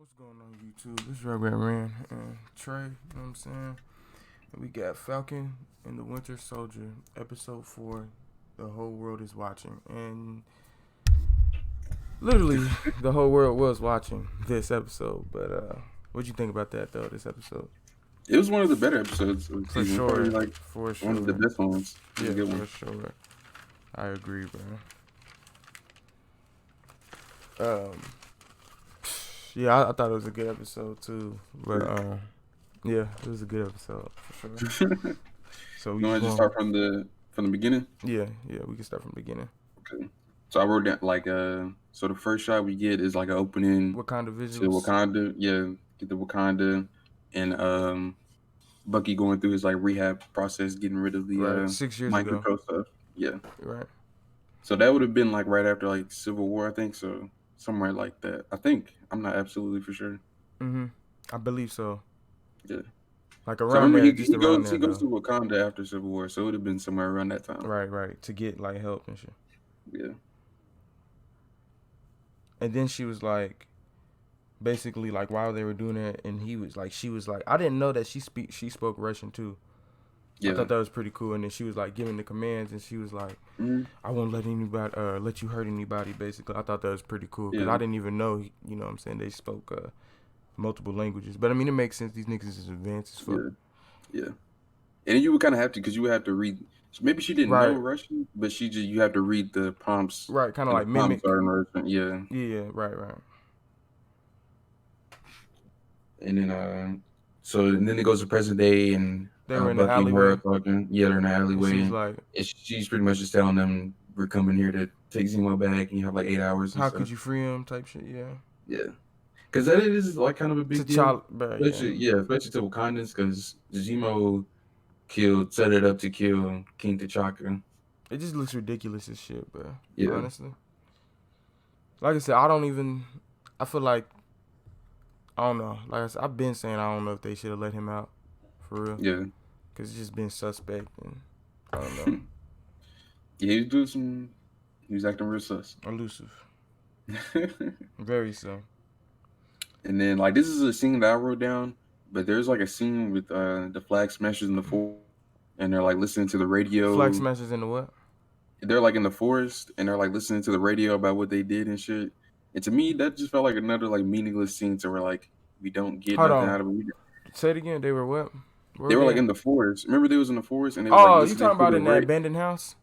What's going on YouTube? This is Robert Rand and Trey, you know what I'm saying? And we got Falcon and the Winter Soldier, episode 4. The whole world is watching. And literally, the whole world was watching this episode. But what'd you think about that, though, this episode? It was one of the better episodes of the For season. sure. Probably like For sure. one of the best ones. It was Yeah, a good for one. sure. I agree, bro. Yeah, I thought it was a good episode, too. But, yeah, it was a good episode, for sure. So You want to just start from the beginning? Yeah, we can start from the beginning. Okay. So I wrote down so the first shot we get is like an opening Wakanda to visuals. Wakanda. Yeah, get the Wakanda and Bucky going through his like rehab process, getting rid of the Right, 6 years mind ago. control stuff. Yeah. Right. So that would have been like right after like Civil War, I think. So somewhere like that. I think. I'm not absolutely for sure. I believe so. Yeah. Like So I around remember there, he just around there, goes to though. Wakanda after Civil War, so it would have been somewhere around that time. Right. To get like help and shit. Yeah. And then she was like, basically like while they were doing it, and she was like, I didn't know that she spoke Russian too. Yeah. I thought that was pretty cool. And then she was like giving the commands, and she was like, I won't let anybody, let you hurt anybody. Basically, I thought that was pretty cool because I didn't even know, you know what I'm saying, they spoke multiple languages. But I mean, it makes sense. These niggas is advanced as fuck. Yeah. And then you would kind of have to, because you would have to read. Maybe she didn't know Russian, but you have to read the prompts. Right, kind of like mimic. Yeah. Yeah, right. And then, and then it goes to present day, and they were in the alleyway. Talking. Yeah, they're in the alleyway. And she's like, she's pretty much just telling them, we're coming here to take Zemo back, and you have like 8 hours. How could you free him? Type shit. Yeah. Because that is like kind of a big deal. Especially to Wakandans, because Zemo set it up to kill King T'Chaka. It just looks ridiculous as shit, bro. Yeah. Honestly. Like I said, I feel like, I don't know. Like I said, I've been saying I don't know if they should have let him out. For real. Yeah. Because it's just been suspect, and I don't know. Yeah, he was acting real sus. Elusive. Very so. And then, like, this is a scene that I wrote down, but there's like a scene with the Flag Smashers in the forest, and they're like listening to the radio. Flag Smashers in the what? They're like in the forest, and they're like listening to the radio about what they did and shit. And to me, that just felt like another like meaningless scene to where like we don't get nothing out of it. Say it again. They were what? They were like in the forest. Remember, they was in the forest, and they was you talking about in that abandoned house?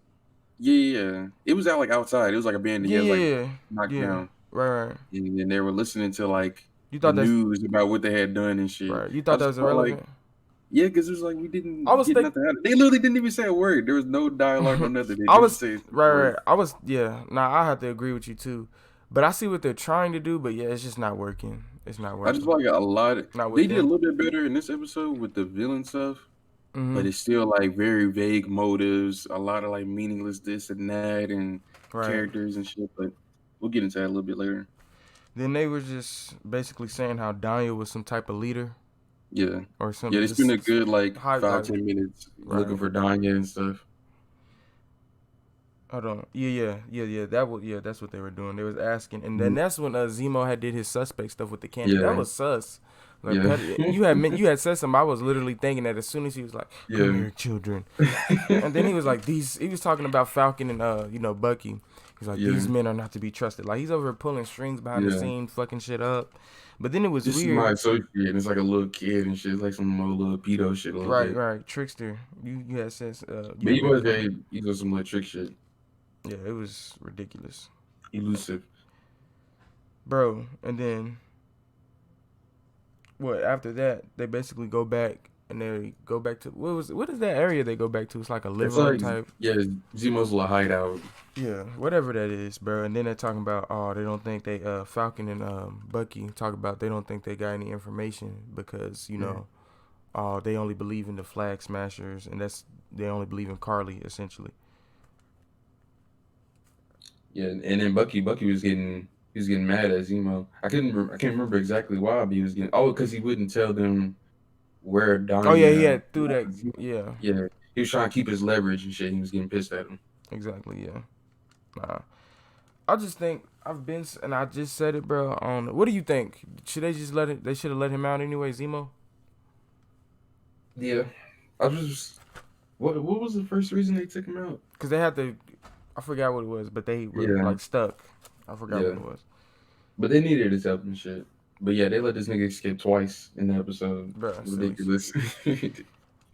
Yeah. It was out like outside. It was like abandoned. Yeah. Knocked down. Right. And then they were listening to like the news about what they had done and shit. Right. You thought that was irrelevant? Like, yeah, because it was like we didn't get nothing out of it. They literally didn't even say a word. There was no dialogue or nothing. Right. I have to agree with you too. But I see what they're trying to do, but yeah, it's just not working. It's not working. I just like a lot. They did a little bit better in this episode with the villain stuff, but it's still like very vague motives, a lot of like meaningless this and that, and characters and shit. But we'll get into that a little bit later. Then they were just basically saying how Daniel was some type of leader. Yeah. Or something. Yeah, they spent a good like 5-10 minutes looking for Danya and stuff. Hold on. Yeah. That's what they were doing. They was asking, and then that's when Zemo did his suspect stuff with the candy. Yeah. That was sus. Like, you had said something. I was literally thinking that as soon as he was like, "Come here, children," and then he was like, He was talking about Falcon and Bucky. He's like, these men are not to be trusted. Like he's over here pulling strings behind the scenes, fucking shit up. But then it was just weird. My associate, and it's like a little kid and shit. It's like some little pedo shit. Right. Trickster. You had said. He was some like trick shit. Yeah, it was ridiculous. Elusive. Bro, and then after that, they basically go back and they go back to what is that area they go back to? It's like a liver type. Yeah, Zemo's little hideout. Yeah, whatever that is, bro. And then they're talking about they don't think they Falcon and Bucky talk about they don't think they got any information because they only believe in the Flag Smashers and they only believe in Carly essentially. Yeah, and then Bucky was getting mad at Zemo. I can't remember exactly why, but he was getting because he wouldn't tell them where Donnie. Oh yeah, he had through that. Yeah. Yeah, he was trying to keep his leverage and shit. He was getting pissed at him. Exactly. Yeah. I just think and I just said it, bro. What do you think? Should they just let it? They should have let him out anyway, Zemo. Yeah, I just what was the first reason they took him out? Because they had to. I forgot what it was, but they were like stuck. I forgot what it was. But they needed his help and shit. But yeah, they let this nigga escape twice in the episode. Bro, ridiculous.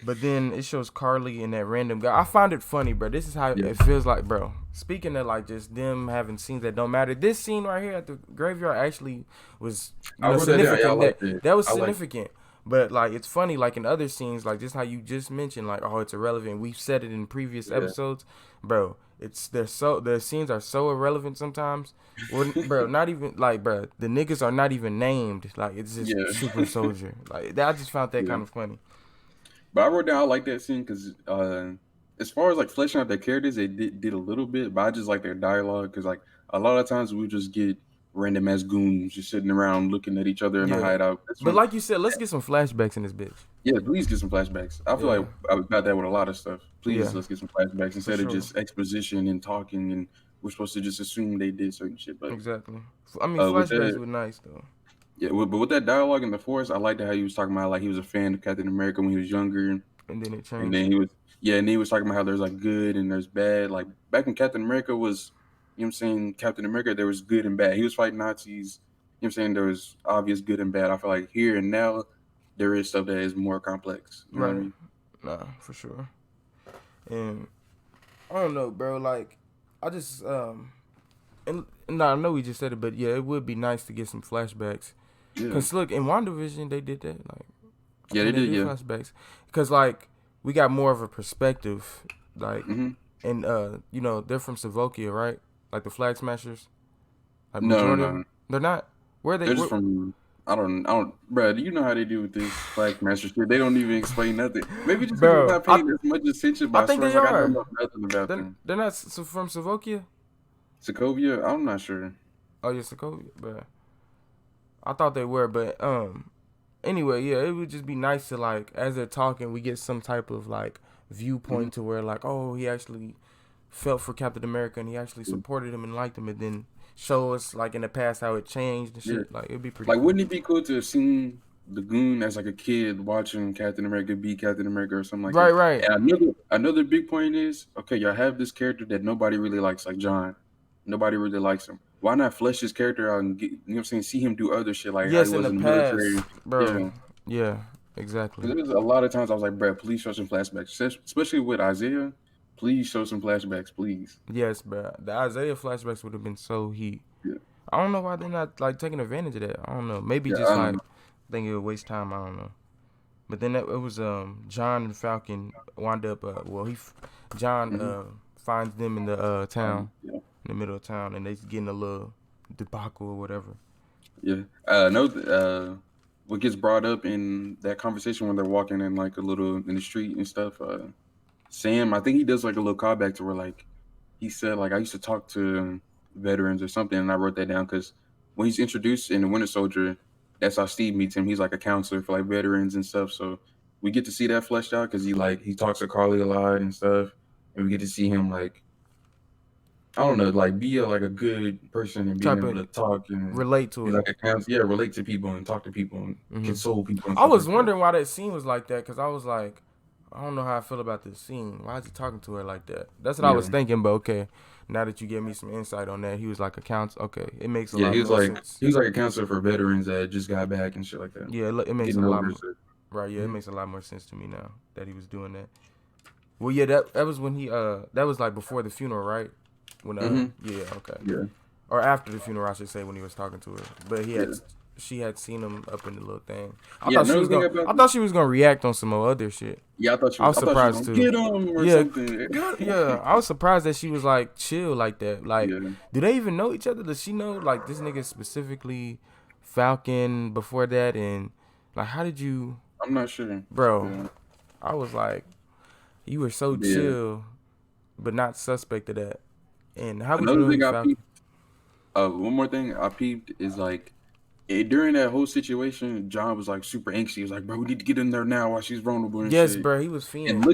But then it shows Carly and that random guy. I find it funny, bro. This is how it feels like, bro. Speaking of like just them having scenes that don't matter, this scene right here at the graveyard actually was significant. That was significant. But like it's funny, like in other scenes, like just how you just mentioned, like it's irrelevant. We've said it in previous episodes, bro. The scenes are so irrelevant sometimes. Bro, not even like, bro, the niggas are not even named. Like it's just Super Soldier. Like I just found that kind of funny. But I wrote down I like that scene because as far as like fleshing out their characters, they did a little bit, but I just like their dialogue because like a lot of times we just get random ass goons just sitting around looking at each other in the hideout. But like you said, let's get some flashbacks in this bitch. Yeah, please get some flashbacks. I feel like I got that with a lot of stuff. Please let's get some flashbacks instead of just exposition and talking, and we're supposed to just assume they did certain shit. But exactly. I mean, flashbacks were nice though. Yeah, but with that dialogue in the forest, I liked how he was talking about like he was a fan of Captain America when he was younger, and then it changed. And then he was talking about how there's like good and there's bad. Like back when Captain America was, you know what I'm saying, Captain America, there was good and bad. He was fighting Nazis. You know what I'm saying? There was obvious good and bad. I feel like here and now, there is stuff that is more complex. You know what I mean? Nah, for sure. And I don't know, bro. Like, I just and I know we just said it, but yeah, it would be nice to get some flashbacks. Yeah. Cause look, in WandaVision they did that. Like, they did flashbacks. Cause like we got more of a perspective. Like, and you know they're from Sokovia, right? Like the Flag Smashers. Like, no, they're not. Where are they? They're just from. I don't, bro. Do you know how they do with this Flag Smash shit? They don't even explain nothing. Maybe just because not paying as much attention. But I think they are. I don't know nothing about them. They're not from Sokovia. Sokovia? I'm not sure. Oh yeah, Sokovia, but I thought they were. But anyway, yeah, it would just be nice to like as they're talking, we get some type of like viewpoint to where like, oh, he actually felt for Captain America and he actually supported him and liked him, and then show us like in the past how it changed and shit. Yeah. Like it'd be pretty. Like, cool. Wouldn't it be cool to have seen the Goon as like a kid watching Captain America be Captain America or something like that? Right. And another big point is, okay, y'all have this character that nobody really likes, like John. Nobody really likes him. Why not flesh his character out and get, you know what I'm saying, see him do other shit like yes, how he was in the past, military, bro. Yeah, exactly. There's a lot of times I was like, bro, please show some flashbacks, especially with Isaiah. Please show some flashbacks, please. Yes, bro. The Isaiah flashbacks would have been so heat. Yeah. I don't know why they're not like taking advantage of that. I don't know. Maybe just like think it would waste time. I don't know. But then it was John and Falcon wound up. John finds them in the town, in the middle of town, and they getting a little debacle or whatever. Yeah. What gets brought up in that conversation when they're walking in like a little in the street and stuff. Sam, I think he does like a little callback to where like he said like I used to talk to veterans or something, and I wrote that down because when he's introduced in the Winter Soldier, that's how Steve meets him. He's like a counselor for like veterans and stuff. So we get to see that fleshed out because he talks to Carly a lot and stuff, and we get to see him like I don't know, like be a good person and being able to talk and relate to it. Like a counselor, relate to people and talk to people and console people. And I was wondering why that scene was like that because I was like, I don't know how I feel about this scene. Why is he talking to her like that? That's what I was thinking, but okay. Now that you gave me some insight on that, he was like a counselor. Okay, it makes a lot more sense. He was like a counselor for veterans that just got back and shit like that. Yeah, it makes a lot more sense. Right, yeah, it makes a lot more sense to me now that he was doing that. Well, yeah, that was when he that was like before the funeral, right? When or after the funeral, I should say, when he was talking to her. But she had seen him up in the little thing. I thought she was gonna react on some more other shit. Yeah, I was surprised too. Get him or something. Yeah, I was surprised that she was like chill like that. Like, do they even know each other? Does she know like this nigga specifically, Falcon before that, and like how did you? I'm not sure, bro. Yeah. I was like, you were so chill, but not suspect of that. And how would you know Falcon? One more thing I peeped is like. During that whole situation, John was like super anxious. He was like, "Bro, we need to get in there now while she's vulnerable." And yes, shit. Bro, he was fiending. And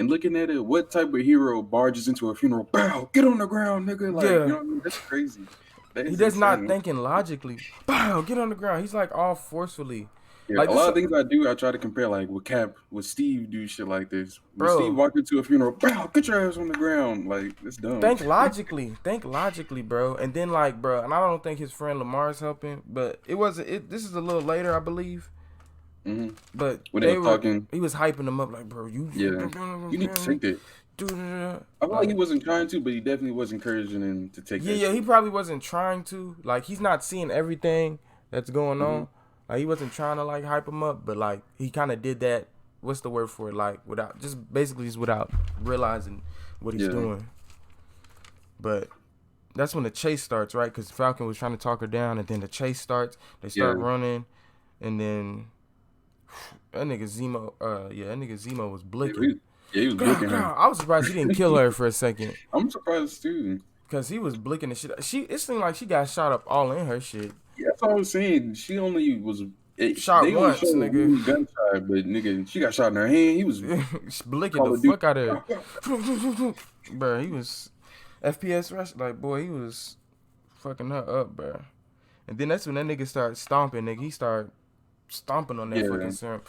looking at it, what type of hero barges into a funeral? Bow, get on the ground, nigga! Like, you know what I mean? That's crazy. He does not thinking logically. Bow, get on the ground. He's like all forcefully. Yeah, like a lot of things I do, I try to compare like with Steve do shit like this. When bro, Steve walked into a funeral, bro, get your ass on the ground. Like, it's dumb. Think logically, bro. And then like, bro, and I don't think his friend Lamar's helping, but this is a little later, I believe. Mm-hmm. But when they were talking, he was hyping them up like, bro, you need to take that. I feel like he wasn't trying to, but he definitely was encouraging him to take that. Yeah, he probably wasn't trying to. Like, he's not seeing everything that's going on. Like, he wasn't trying to like hype him up, but like he kind of did that. What's the word for it? Like, without realizing what he's doing. But that's when the chase starts, right? Because Falcon was trying to talk her down, and then the chase starts. They start running, and then that nigga Zemo was blicking. He was blicking her. I was surprised he didn't kill her for a second. I'm surprised too. Because he was blicking the shit. It seemed like she got shot up all in her shit. Yeah, that's all I was saying. She only was shot once, nigga. Gunshot, but nigga, she got shot in her hand. He was blicking the fuck out of her. Bro, he was FPS rush. Like, boy, he was fucking her up, bro. And then that's when that nigga started stomping, nigga. He started stomping on that fucking serum.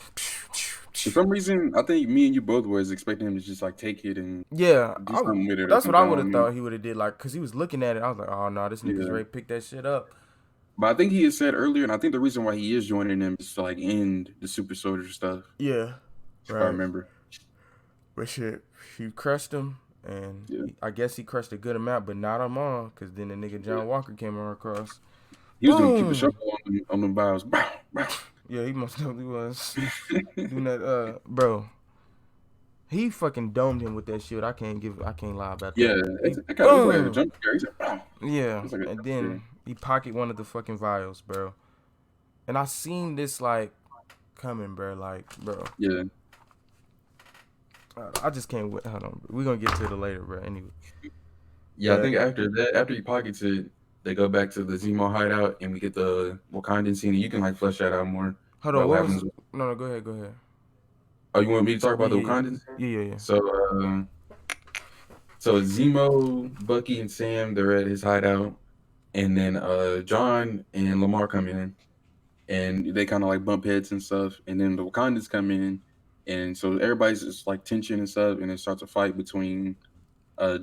For some reason, I think me and you both was expecting him to just like take it and do something with it. That's what I would have thought he would have did, like, cause he was looking at it. I was like, oh no, this nigga's ready to pick that shit up. But I think he had said earlier, and I think the reason why he is joining them is to like end the super soldier stuff. Yeah, right. I remember. But shit, he crushed him, and I guess he crushed a good amount, but not them all, cause then the nigga John Walker came across. He was gonna keep a shuffle on them bios. Yeah, he most definitely was doing that. Bro, he fucking domed him with that shit. I can't lie about that. Yeah, that kind of like a jump scare. He said, "Bow." Yeah, like and then he pocketed one of the fucking vials, bro. And I seen this like coming, bro. Like, bro. Yeah. I just can't wait. Hold on, we're gonna get to it later, bro. Anyway. Yeah, I think after he pockets it, they go back to the Zemo hideout, and we get the Wakandan scene. And you can like flesh that out more. Hold on, no, go ahead. Oh, you want me to talk about the Wakandans? Yeah. So Zemo, Bucky, and Sam, they're at his hideout, and then John and Lamar come in, and they kind of like bump heads and stuff, and then the Wakandans come in, and so everybody's just like tension and stuff, and it starts a fight between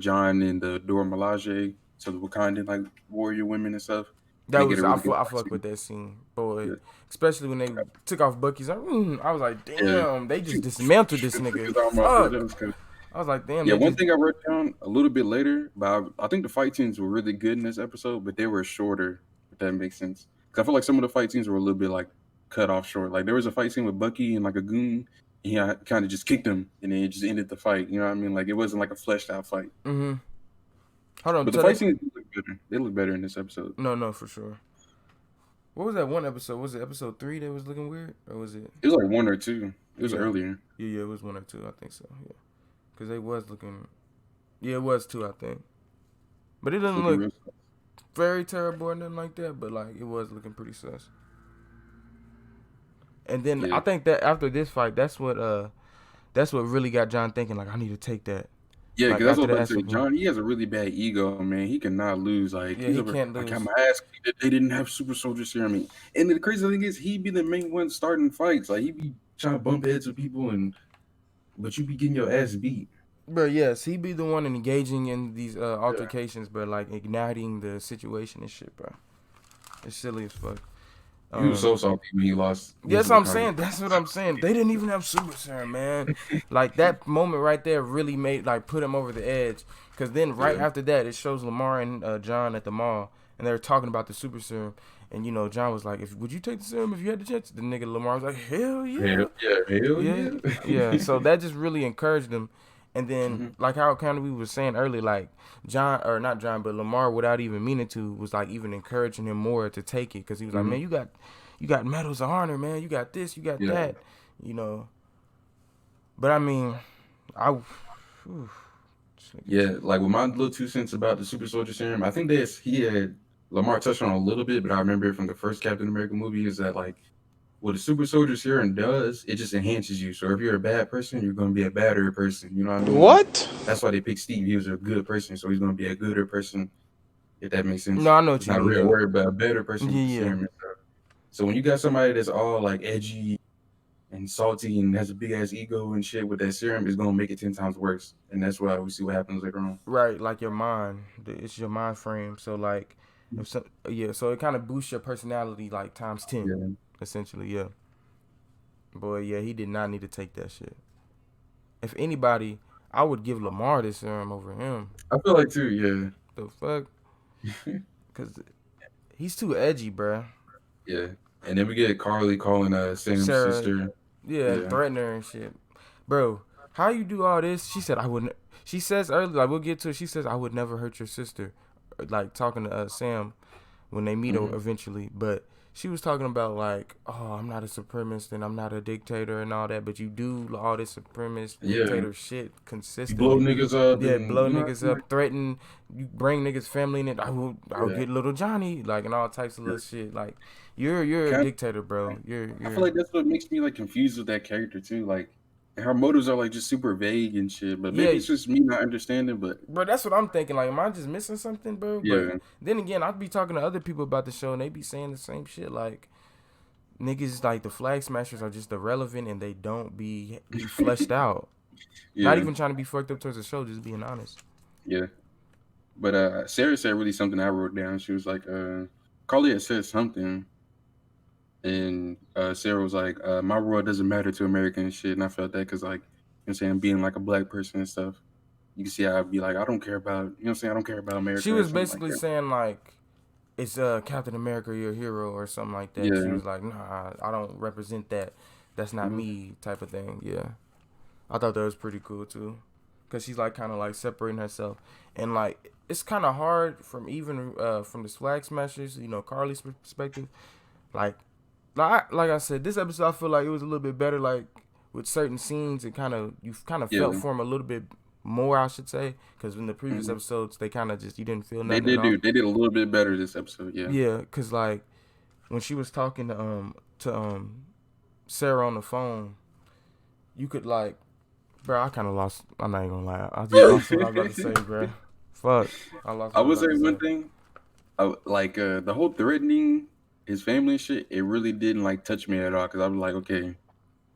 John and the Dora Milaje, so the Wakandan like warrior women and stuff. That was I fuck with that scene, boy. Especially when they took off Bucky's. I was like, damn, they just dismantled this nigga. Fuck. I was like, damn. Yeah, one thing I wrote down a little bit later, but I think the fight scenes were really good in this episode, but they were shorter, if that makes sense. Because I feel like some of the fight scenes were a little bit like cut off short. Like there was a fight scene with Bucky and like a goon, and he kind of just kicked him, and then it just ended the fight. You know what I mean? Like it wasn't like a fleshed out fight. Mm-hmm. Hold on, but the fight scenes look better. They look better in this episode. No, for sure. What was that one episode? Was it episode 3 that was looking weird, or was it? It was like 1 or 2. It was earlier. Yeah, it was 1 or 2. I think so. Yeah, because they was looking. Yeah, it was 2, I think. But it doesn't look very terrible or nothing like that. But like, it was looking pretty sus. And then I think that after this fight, that's what really got John thinking. Like, I need to take that. Yeah, because that's what I say. John, he has a really bad ego, man. He cannot lose. Like, he can't lose. I got my ass kicked that they didn't have super soldier serum. And the crazy thing is, he be the main one starting fights. Like, he be trying to bump heads with people, but you be getting your ass beat. But yes, he be the one engaging in these altercations, but like igniting the situation and shit, bro. It's silly as fuck. He was so salty when he lost. That's what I'm saying. That's what I'm saying. They didn't even have super serum, man. Like that moment right there really put him over the edge. Because then after that, it shows Lamar and John at the mall, and they're talking about the super serum. And John was like, "Would you take the serum if you had the chance?" The nigga Lamar was like, "Hell yeah, hell yeah." Yeah. So that just really encouraged him. And then, like how kind of we were saying earlier, like not John, but Lamar, without even meaning to, was like even encouraging him more to take it, because he was like, man, you got medals of honor, man. You got this, you got that, But I mean, like with my little 2 cents about the super soldier serum, I think Lamar touched on a little bit, but I remember it from the first Captain America movie, is that like what a super soldier serum does, it just enhances you. So if you're a bad person, you're going to be a badder person. You know what I mean? What? That's why they picked Steve. He was a good person, so he's going to be a gooder person. if that makes sense. No, I know what It's you not mean. really worried about a better person with the Yeah. serum and stuff. So when you got somebody that's all like edgy and salty and has a big ass ego and shit with that serum, it's gonna make it 10 times worse. And that's why we see what happens later on. Right, like your mind. It's your mind frame. So like, if so, yeah, so it kind of boosts your personality like times 10, essentially. Yeah. Boy, yeah, he did not need to take that shit. If anybody, I would give Lamar this serum over him. I feel like too, yeah. The fuck? Because he's too edgy, bruh. Yeah. And then we get Carly calling Sam's Sarah, sister. yeah, and threaten her and shit. Bro, how you do all this? She said, I wouldn't. She says earlier, like, we'll get to it. She says, I would never hurt your sister. Like, talking to Sam when they meet her eventually. But she was talking about, like, oh, I'm not a supremacist and I'm not a dictator and all that. But you do all this supremacist dictator shit consistently. You blow niggas up. Yeah, blow niggas up, threaten, you bring niggas' family in it. I'll get little Johnny, like, and all types of little shit. Like, you're a dictator, bro. I feel like that's what makes me like confused with that character too. Like, her motives are like just super vague and shit. But maybe it's just me not understanding. But bro, that's what I'm thinking. Like, am I just missing something, bro? But then again, I'd be talking to other people about the show, and they be saying the same shit. Like, niggas, like, the flag smashers are just irrelevant, and they don't be fleshed out. Not even trying to be fucked up towards the show, just being honest. Yeah. But Sarah said really something I wrote down. She was like, Carly had said something. And Sarah was like, my world doesn't matter to American and shit. And I felt that because, like, you know what I'm saying, being like a black person and stuff, you can see I'd be like, I don't care about, you know what I'm saying, I don't care about America. She was basically saying, like, it's Captain America, your hero, or something like that. She was like, nah, I don't represent that. That's not me, type of thing. Yeah. I thought that was pretty cool, too. Because she's, like, kind of, like, separating herself. And, like, it's kind of hard from even from the flag smashers, you know, Carly's perspective. Like I said, this episode I feel like it was a little bit better. Like, with certain scenes, it you felt for him a little bit more, I should say, because in the previous episodes they kind of just, you didn't feel nothing. They did a little bit better this episode. Yeah, because like when she was talking to Sarah on the phone, you could, like, bro, I kind of lost. I'm not even gonna lie, I just lost what I was about to say, bro. Fuck, I lost. I would say one thing, like the whole threatening his family and shit, it really didn't like touch me at all, because I was like, okay,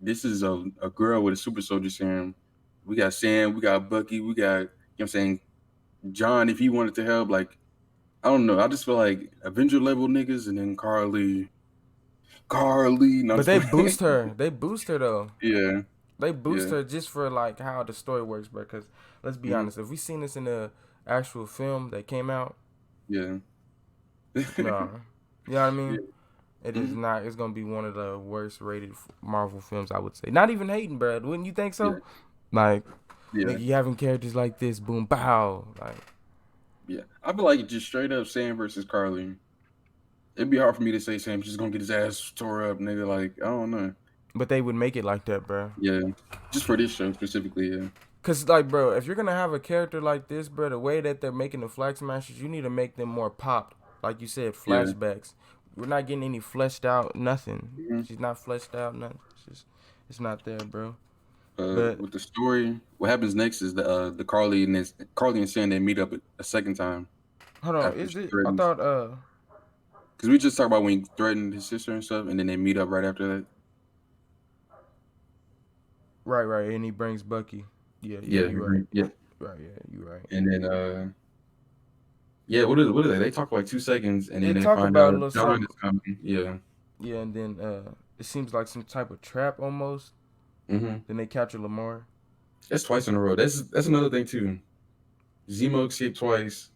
this is a girl with a super soldier serum. We got Sam, we got Bucky, we got, you know what I'm saying, John, if he wanted to help. Like, I don't know, I just feel like Avenger level niggas, and then Carly. But they boost her. They boost her though. Yeah. They boost her just for, like, how the story works, bro. Because let's be honest, if we seen this in the actual film that came out, no. You know what I mean? It is not. It's gonna be one of the worst rated Marvel films, I would say. Not even hating, bro. Wouldn't you think so? Like, you having characters like this, boom, bow, like. Yeah, I feel like just straight up Sam versus Carly. It'd be hard for me to say Sam's just gonna get his ass tore up, nigga. Like, I don't know. But they would make it like that, bro. Yeah, just for this show specifically, yeah. Cause, like, bro, if you're gonna have a character like this, bro, the way that they're making the Flag Smashers, you need to make them more popped. Like you said, flashbacks. We're not getting any fleshed out nothing. She's not fleshed out nothing. It's not there, bro. But with the story, what happens next is the Carly and Sam, they meet up a second time. Hold on, is it? I thought because we just talked about when he threatened his sister and stuff, and then they meet up right after that. Right, and he brings Bucky. Yeah, you're right. Yeah, right, yeah, you're right. And then what is that? They talk for like 2 seconds, and then they find out John is coming. Yeah. Yeah, and then it seems like some type of trap almost. Then they capture Lamar. That's twice in a row. That's another thing too. Zemo escaped twice,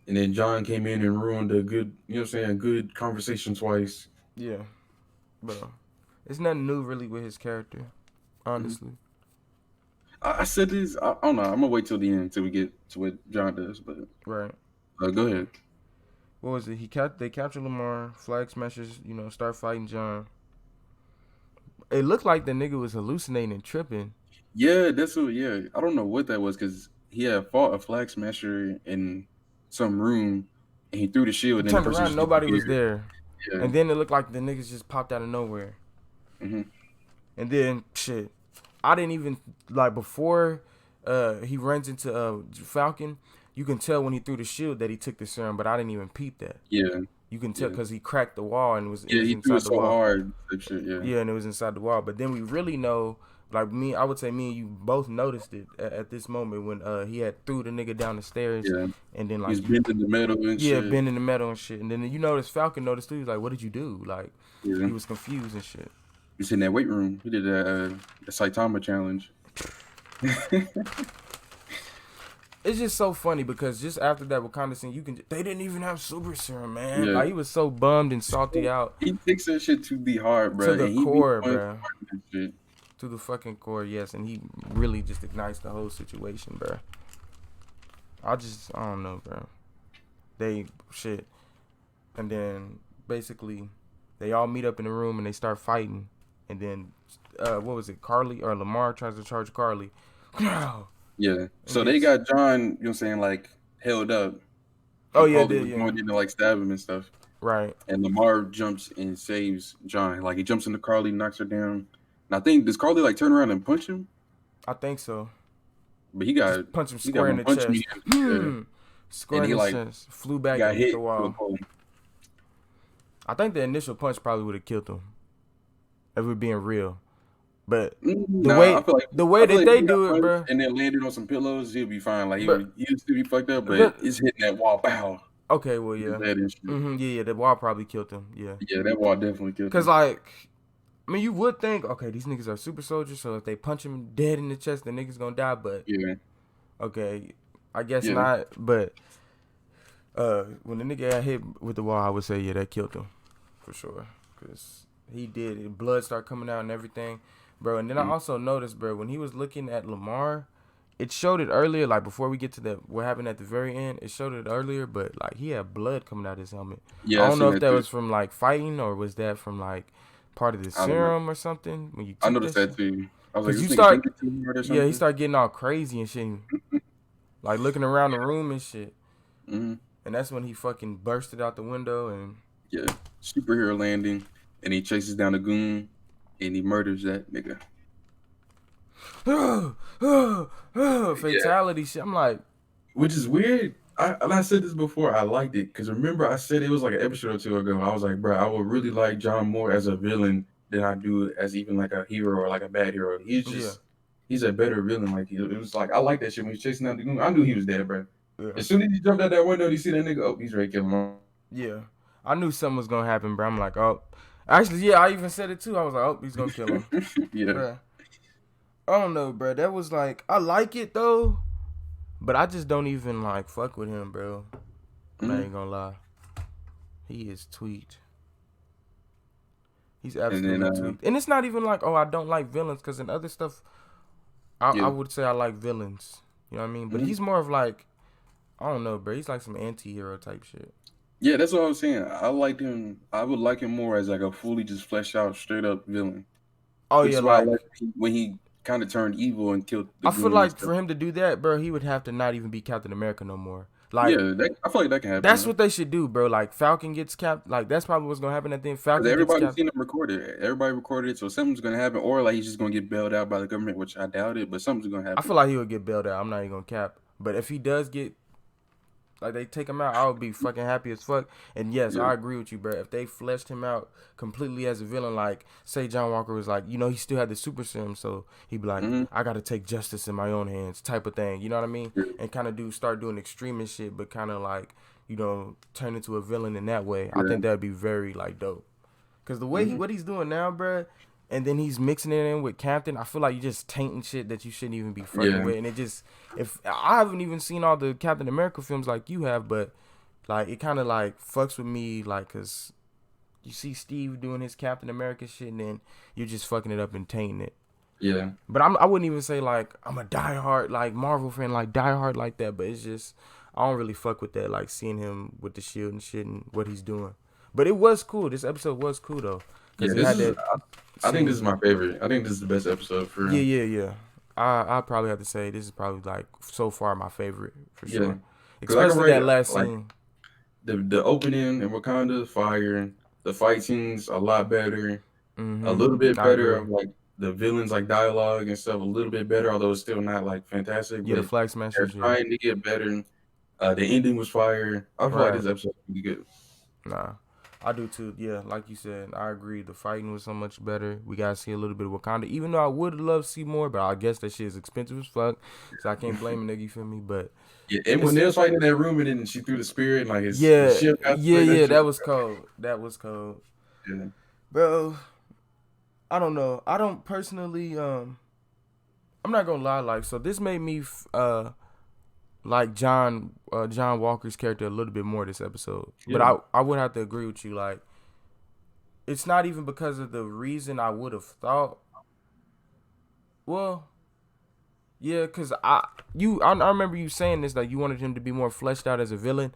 and then John came in and ruined a good, you know what I'm saying, good conversation twice. Yeah, bro. It's nothing new really with his character, honestly. I said this. I don't know. I'm gonna wait till the end until we get to what John does. But right. Go ahead. What was it? They capture Lamar. Flag smashers, you know, start fighting John. It looked like the nigga was hallucinating and tripping. Yeah, that's what. Yeah, I don't know what that was, because he had fought a flag smasher in some room, and he threw the shield. And turned around, nobody was there. Yeah. And then it looked like the niggas just popped out of nowhere. And then shit, I didn't even, like, before he runs into Falcon. you can tell when he threw the shield that he took the serum, but I didn't even peep that. Yeah. You can tell because he cracked the wall and it was he threw it inside the so wall. hard. Shit, yeah, and it was inside the wall. But then we really know, like me, I would say me and you both noticed it at this moment when he had threw the nigga down the stairs. Yeah. And then like he's bending the metal and shit. Yeah, bending the metal and shit. And then you notice Falcon noticed too. He was like, "What did you do?" Like he was confused and shit. He's in that weight room. He did the Saitama challenge. It's just so funny because just after that Wakanda scene, they didn't even have super serum, man. Yeah. Like he was so bummed and salty out. He takes that shit to the heart, bro. To the core, bro. To the fucking core, yes. And he really just ignites the whole situation, bro. I don't know, bro. And then basically they all meet up in the room and they start fighting. And then what was it? Carly or Lamar tries to charge Carly. Yeah. So they got John, you know what I'm saying, like held up. Oh yeah, they going in to like stab him and stuff. Right. And Lamar jumps and saves John. Like he jumps into Carly, knocks her down. And I think does Carly like turn around and punch him? I think so. But he got just punch him square in the chest. Square in the chest. Flew back and hit the wall. I think the initial punch probably would have killed him. If we're being real. But the way that they do it, bro, and then landed on some pillows, he'll be fine. Like he'll still be fucked up, but it's hitting that wall. Pow. Okay, well, yeah, the wall probably killed him. Yeah, that wall definitely killed him. Cause like, I mean, you would think, okay, these niggas are super soldiers, so if they punch him dead in the chest, the nigga's gonna die. But okay, I guess not. But when the nigga got hit with the wall, I would say that killed him for sure. Cause he did. Blood started coming out and everything. Bro, and then I also noticed, bro, when he was looking at Lamar, it showed it earlier, like before we get to what happened at the very end, it showed it earlier, but like he had blood coming out of his helmet. Yeah, I don't know if that was from like fighting or was that from like part of the serum or something. When you I noticed that too. I was like, he started getting all crazy and shit, like looking around the room and shit. And that's when he fucking bursted out the window and superhero landing, and he chases down the goon. And he murders that nigga. Fatality shit. I'm like, which is weird. I said this before. I liked it because remember I said it was like an episode or two ago. I was like, bro, I would really like John more as a villain than I do as even like a hero or like a bad hero. He's a better villain. Like it was like I like that shit when he's chasing down the goon. I knew he was dead, bro. Yeah. As soon as he jumped out that window, you see that nigga. Oh, he's ready to kill him. Yeah, I knew something was gonna happen, bro. I'm like, oh. Actually, I even said it too. I was like, oh, he's gonna kill him. Bruh. I don't know, bro. That was like, I like it though, but I just don't even like fuck with him, bro. I ain't gonna lie. He is tweaked. He's absolutely tweaked. And it's not even like, oh, I don't like villains, because in other stuff, I would say I like villains. You know what I mean? But he's more of like, I don't know, bro. He's like some anti-hero type shit. Yeah, that's what I was saying. I liked him. I would like him more as like a fully just fleshed out, straight up villain. Oh yeah, like when he kind of turned evil and killed. I feel like for him to do that, bro, he would have to not even be Captain America no more. Like, I feel like that can happen. That's what they should do, bro. Like Falcon gets capped. Like that's probably what's gonna happen at the end. Falcon. Everybody's seen him recorded. Everybody recorded it, so something's gonna happen, or like he's just gonna get bailed out by the government, which I doubt it. But something's gonna happen. I feel like he would get bailed out. I'm not even gonna cap. But if he does get, like, they take him out, I would be fucking happy as fuck. And yes, I agree with you, bro. If they fleshed him out completely as a villain, like, say John Walker was like, he still had the super serum, so he'd be like, I gotta take justice in my own hands, type of thing. You know what I mean? And kind of start doing extremist shit, but kind of like, turn into a villain in that way. I think that'd be very, like, dope. Because the way what he's doing now, bro, and then he's mixing it in with Captain, I feel like you're just tainting shit that you shouldn't even be fucking with. And it just, if I haven't even seen all the Captain America films like you have, but like it kind of like fucks with me, like, cause you see Steve doing his Captain America shit, and then you're just fucking it up and tainting it. Yeah. But I wouldn't even say like I'm a diehard like Marvel fan, like diehard like that. But it's just I don't really fuck with that, like seeing him with the shield and shit and what he's doing. But it was cool. This episode was cool though. I think this is my favorite. I think this is the best episode for him. Yeah. I probably have to say this is probably like so far my favorite for sure. Especially that last scene. The opening in Wakanda, fire. The fight scenes a lot better. A little bit better of like the villains like dialogue and stuff. A little bit better, although it's still not like fantastic. Yeah, the Flag Smashers. They're trying to get better. The ending was fire. I feel like this episode was really good. Nah, I do too. Yeah, like you said, I agree. The fighting was so much better. We gotta see a little bit of Wakanda, even though I would love to see more, but I guess that shit is expensive as fuck, so I can't blame a nigga. You feel me? But yeah, and when they was fighting in that room, and then she threw the spirit, like his ship. That was cold. That was cold. Yeah, bro. I don't know. I don't personally. I'm not gonna lie. Like, so this made me like John Walker's character a little bit more this episode. Yeah. But I would have to agree with you. Like, it's not even because of the reason I would have thought. Well, yeah, because I remember you saying this, that you wanted him to be more fleshed out as a villain,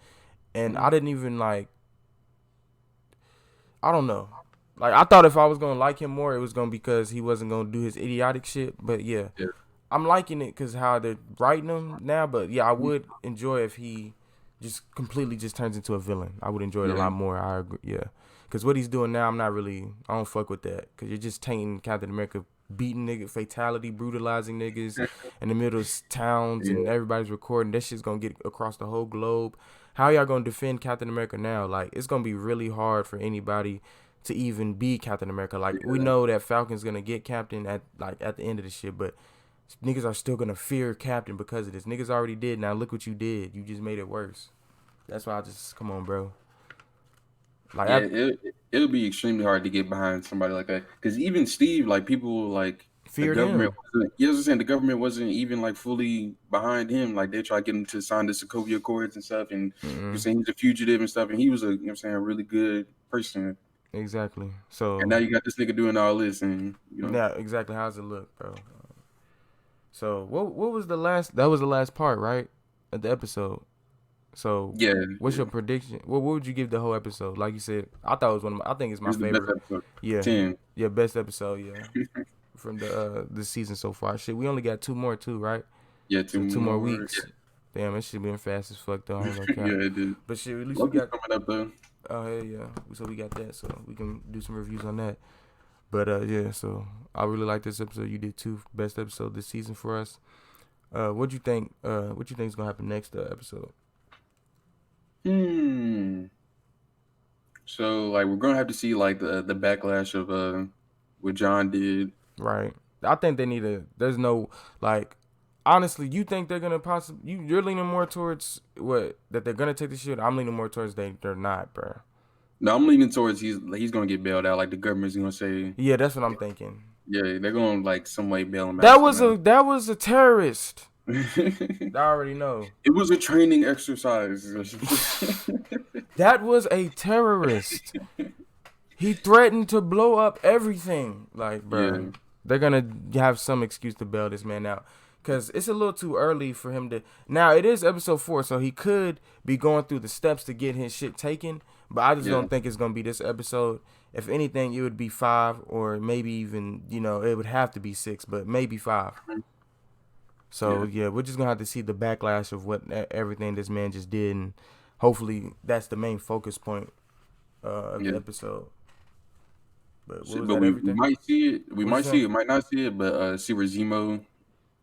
and I didn't even like. I don't know. Like, I thought if I was gonna like him more, it was gonna be because he wasn't gonna do his idiotic shit. But yeah. I'm liking it because how they're writing him now. But yeah, I would enjoy if he just completely just turns into a villain. I would enjoy it a lot more. I agree. Yeah, because what he's doing now, I don't fuck with that. Because you're just tainting Captain America, beating niggas, fatality, brutalizing niggas in the middle of towns, and everybody's recording. That shit's gonna get across the whole globe. How y'all gonna defend Captain America now? Like, it's gonna be really hard for anybody to even be Captain America. Like, we know that Falcon's gonna get Captain at the end of the shit, but niggas are still gonna fear Captain because of this. Niggas already did. Now look what you did. You just made it worse. That's why come on, bro. Like, it'll be extremely hard to get behind somebody like that. Because even Steve, like, people like fear the government. Him. You know what I'm saying? The government wasn't even like fully behind him. Like, they tried to get him to sign the Sokovia Accords and stuff, and you're saying he's a fugitive and stuff, and he was a a really good person. Exactly. So, and now you got this nigga doing all this, and yeah, exactly. How's it look, bro? So what was the last? That was the last part, right? Of the episode. So yeah. What's your prediction? What would you give the whole episode? Like you said, I thought it was I think it's my favorite. Best episode. Yeah. 10. Yeah, best episode. Yeah. From the season so far. Shit, we only got 2 more too, right? Yeah, two more weeks. Yeah. Damn, it should been fast as fuck though. I ain't gonna count. Yeah, it did. But shit, at least we got coming up though. Oh hell yeah. So we got that, so we can do some reviews on that. But yeah, so I really like this episode. You did 2 best episode this season for us. What you think? What you think is gonna happen next episode? So like we're gonna have to see like the backlash of what John did. Right. I think they need there's no like. Honestly, you think they're gonna possibly? You're leaning more towards what that they're gonna take the shit. I'm leaning more towards they're not, bro. No, I'm leaning towards he's gonna get bailed out. Like the government's gonna say. Yeah, that's what I'm thinking. Yeah, they're gonna like some way bail him out. That was a terrorist. I already know. It was a training exercise. That was a terrorist. He threatened to blow up everything. Like, bro, they're gonna have some excuse to bail this man out. Because it's a little too early for him to... Now, it is episode 4, so he could be going through the steps to get his shit taken. But I just don't think it's going to be this episode. If anything, it would be 5 or maybe even, it would have to be 6, but maybe 5. So, yeah, we're just going to have to see the backlash of what everything this man just did. And hopefully that's the main focus point of the episode. But, we might see it. We might see it. Might not see it, but see where Zemo...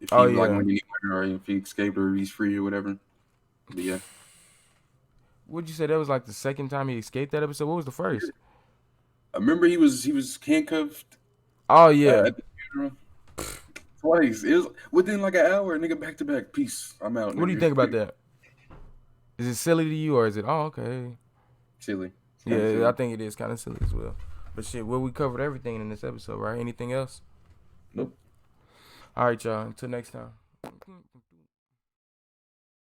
If he, when he or if he escaped or he's free or whatever. But yeah. Would you say that was like the second time he escaped that episode? What was the first? I remember he was handcuffed. Oh yeah. At the funeral. Twice. It was within like an hour, nigga, back to back. Peace. I'm out. What do you think about that? Is it silly to you or is it okay? Silly. Yeah, silly. I think it is kind of silly as well. But shit, we covered everything in this episode, right? Anything else? Nope. All right, y'all. Until next time.